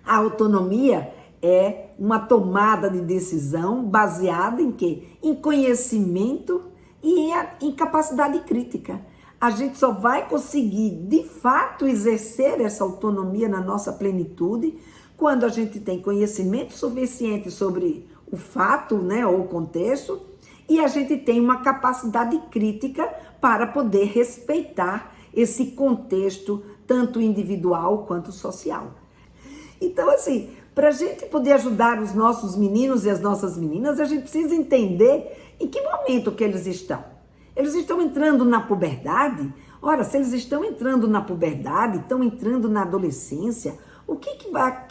A autonomia é uma tomada de decisão baseada em quê? Em conhecimento e em capacidade crítica. A gente só vai conseguir, de fato, exercer essa autonomia na nossa plenitude quando a gente tem conhecimento suficiente sobre o fato, né, ou o contexto, e a gente tem uma capacidade crítica para poder respeitar esse contexto, tanto individual quanto social. Então, assim, para a gente poder ajudar os nossos meninos e as nossas meninas, a gente precisa entender em que momento que eles estão. Eles estão entrando na puberdade? Ora, se eles estão entrando na puberdade, estão entrando na adolescência, o que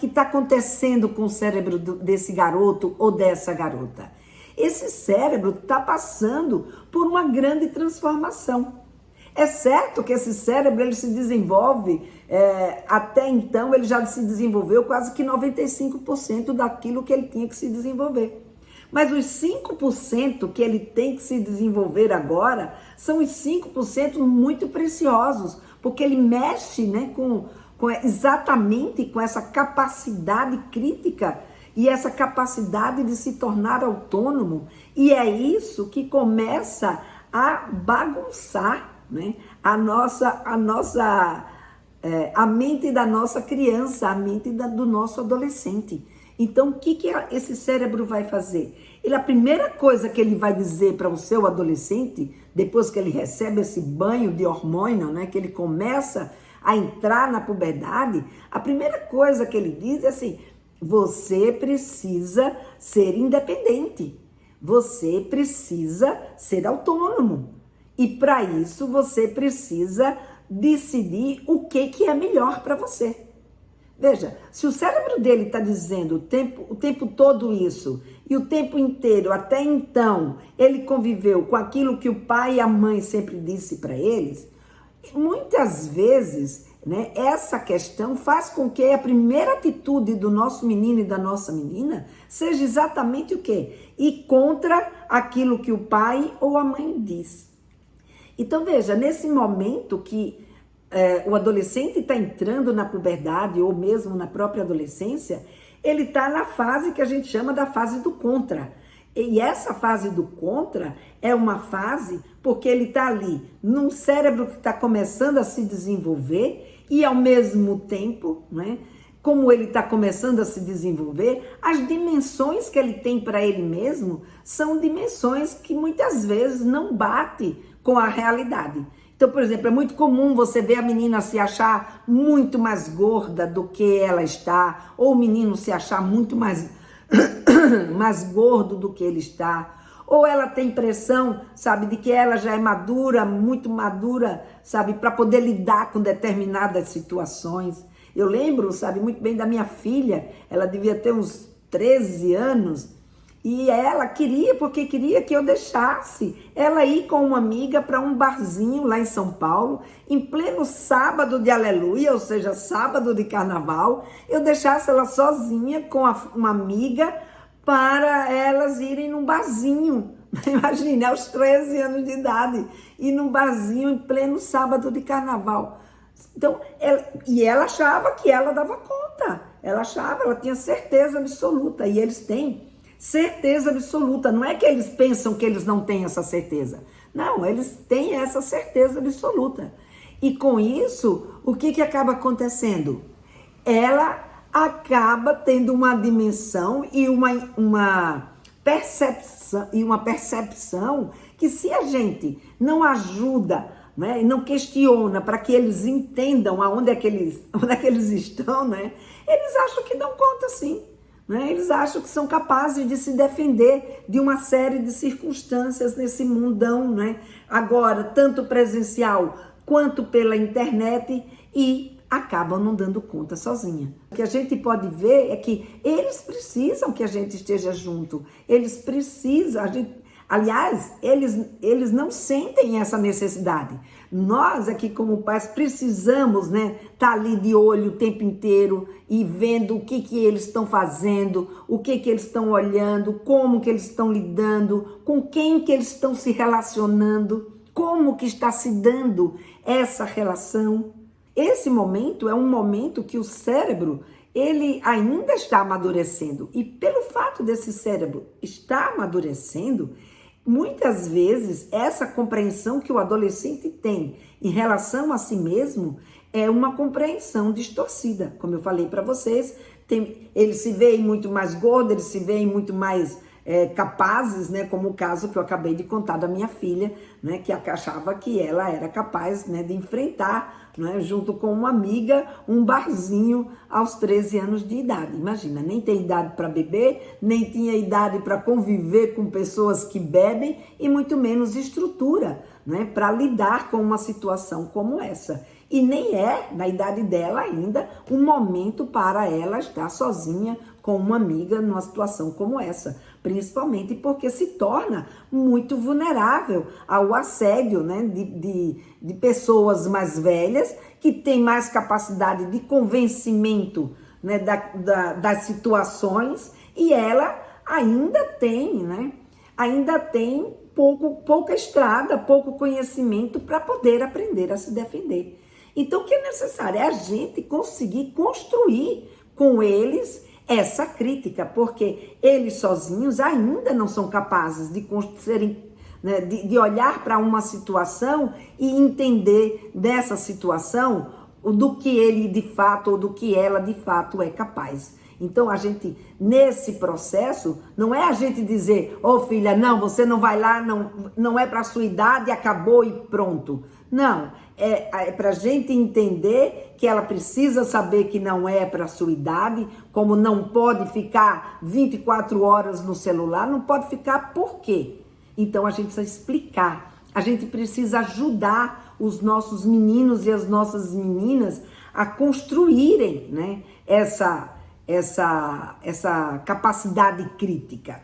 está acontecendo com o cérebro desse garoto ou dessa garota? Esse cérebro está passando por uma grande transformação. É certo que esse cérebro ele se desenvolve, até então ele já se desenvolveu quase que 95% daquilo que ele tinha que se desenvolver. Mas os 5% que ele tem que se desenvolver agora são os 5% muito preciosos, porque ele mexe, né, exatamente com essa capacidade crítica e essa capacidade de se tornar autônomo. E é isso que começa a bagunçar, né, a mente da nossa criança, a mente do nosso adolescente. Então, o que esse cérebro vai fazer? A primeira coisa que ele vai dizer para o seu adolescente, depois que ele recebe esse banho de hormônio, né, que ele começa a entrar na puberdade, a primeira coisa que ele diz é assim: você precisa ser independente, você precisa ser autônomo. E para isso você precisa decidir o que é melhor para você. Veja, se o cérebro dele está dizendo o tempo todo isso, e o tempo inteiro, até então, ele conviveu com aquilo que o pai e a mãe sempre disse para eles, muitas vezes, né, essa questão faz com que a primeira atitude do nosso menino e da nossa menina seja exatamente o quê? Ir contra aquilo que o pai ou a mãe diz. Então veja, nesse momento que o adolescente está entrando na puberdade ou mesmo na própria adolescência, ele está na fase que a gente chama da fase do contra. E essa fase do contra é uma fase porque ele está ali num cérebro que está começando a se desenvolver e ao mesmo tempo, né, como ele está começando a se desenvolver, as dimensões que ele tem para ele mesmo são dimensões que muitas vezes não batem com a realidade. Então, por exemplo, é muito comum você ver a menina se achar muito mais gorda do que ela está, ou o menino se achar muito mais, mais gordo do que ele está, ou ela tem impressão, sabe, de que ela já é madura, muito madura, sabe, para poder lidar com determinadas situações. Eu lembro, sabe, muito bem da minha filha, ela devia ter uns 13 anos, e ela queria que eu deixasse ela ir com uma amiga para um barzinho lá em São Paulo, em pleno sábado de aleluia, ou seja, sábado de carnaval, eu deixasse ela sozinha com uma amiga para elas irem num barzinho. Imagine, aos 13 anos de idade, ir num barzinho em pleno sábado de carnaval. Então, ela achava que ela dava conta, ela tinha certeza absoluta, e eles têm certeza absoluta. Não é que eles pensam que eles não têm essa certeza. Não, eles têm essa certeza absoluta. E com isso, o que acaba acontecendo? Ela acaba tendo uma dimensão e uma percepção que, se a gente não ajuda, né, e não questiona para que eles entendam onde é que eles estão, né, eles acham que dão conta sim. Eles acham que são capazes de se defender de uma série de circunstâncias nesse mundão, né? Agora, tanto presencial quanto pela internet, e acabam não dando conta sozinha. O que a gente pode ver é que eles precisam que a gente esteja junto. Eles precisam, aliás, eles não sentem essa necessidade. Nós aqui como pais precisamos, né, tá ali de olho o tempo inteiro e vendo o que eles estão fazendo, o que eles estão olhando, como que eles estão lidando, com quem que eles estão se relacionando, como que está se dando essa relação. Esse momento é um momento que o cérebro, ele ainda está amadurecendo. E pelo fato desse cérebro estar amadurecendo, muitas vezes essa compreensão que o adolescente tem em relação a si mesmo é uma compreensão distorcida. Como eu falei para vocês, eles se veem muito mais gordos, eles se veem muito mais capazes, né? Como o caso que eu acabei de contar da minha filha, né? Que achava que ela era capaz, né, de enfrentar, né, junto com uma amiga, um barzinho aos 13 anos de idade. Imagina, nem tem idade para beber, nem tinha idade para conviver com pessoas que bebem e muito menos estrutura, né, para lidar com uma situação como essa. E nem é, na idade dela ainda, um momento para ela estar sozinha com uma amiga numa situação como essa. Principalmente porque se torna muito vulnerável ao assédio, né, de pessoas mais velhas que têm mais capacidade de convencimento, né, das situações, e ela ainda tem, né, pouca estrada, pouco conhecimento para poder aprender a se defender. Então, o que é necessário é a gente conseguir construir com eles essa crítica, porque eles sozinhos ainda não são capazes de né, de olhar para uma situação e entender dessa situação do que ele de fato ou do que ela de fato é capaz. Então, a gente, nesse processo, não é a gente dizer, ô filha, não, você não vai lá, não é para a sua idade, acabou e pronto. Não, é para a gente entender que ela precisa saber que não é para a sua idade, como não pode ficar 24 horas no celular, não pode ficar por quê? Então, a gente precisa explicar, a gente precisa ajudar os nossos meninos e as nossas meninas a construírem, né, essa capacidade crítica.